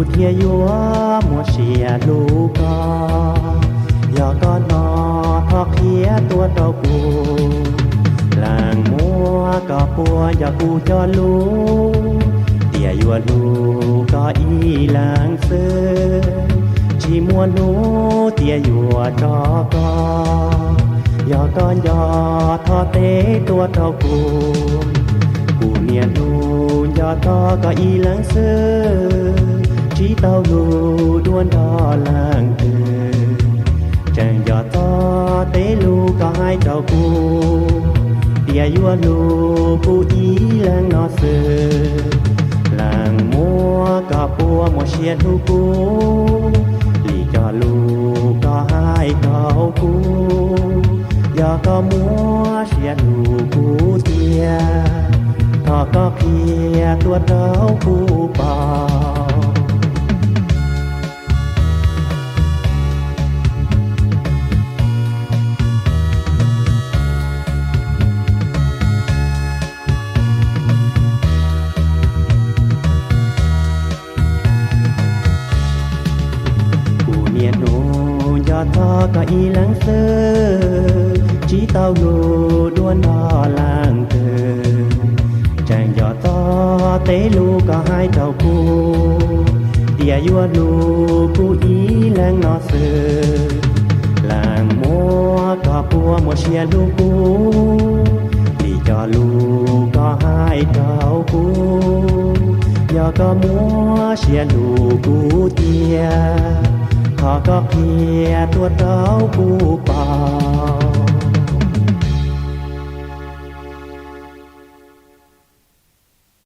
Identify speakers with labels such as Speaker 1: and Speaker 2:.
Speaker 1: เทียยัวมัวเชียลูกก็ยอก็นอทอกเขียตัวเต้ากูหลังมัวก็ปัวอย่ากูจอลูเตียยัวลูก็อีหลังเสือชีมัวหนูเตียยัวจอก็ยอก็ยอทอเตตัวเต้ากูกูเนี่ยนูยอทอก็อีหลังเสือชีเต้าลูดวนดอหลังเตือจังยอทอเตลูก็ให้เจ้ากูเตียยัวลูกูอีหลังนอเสือหลังมัวก็ปัวมัวเชียทุกูลีจอลูก็ให้เจ้ากูยอก็มัวเชียลูกูเตียทอก็เพียตัวเต้ากูเปล่ายอทอก็อีหลังเสือจีเต้าลูดวนดอหลังเตือแจงยอทอเตลูก็ให้เจ้ากูเตียยัวลูกูอีหลังนอเสือหลังมัวก็ปัวมัวเชียลูกูลีจอลูก็ให้เจ้ากูยอก็มัวเชียลูกูเตียขอก็เพียตัวเต้ากูเปล่า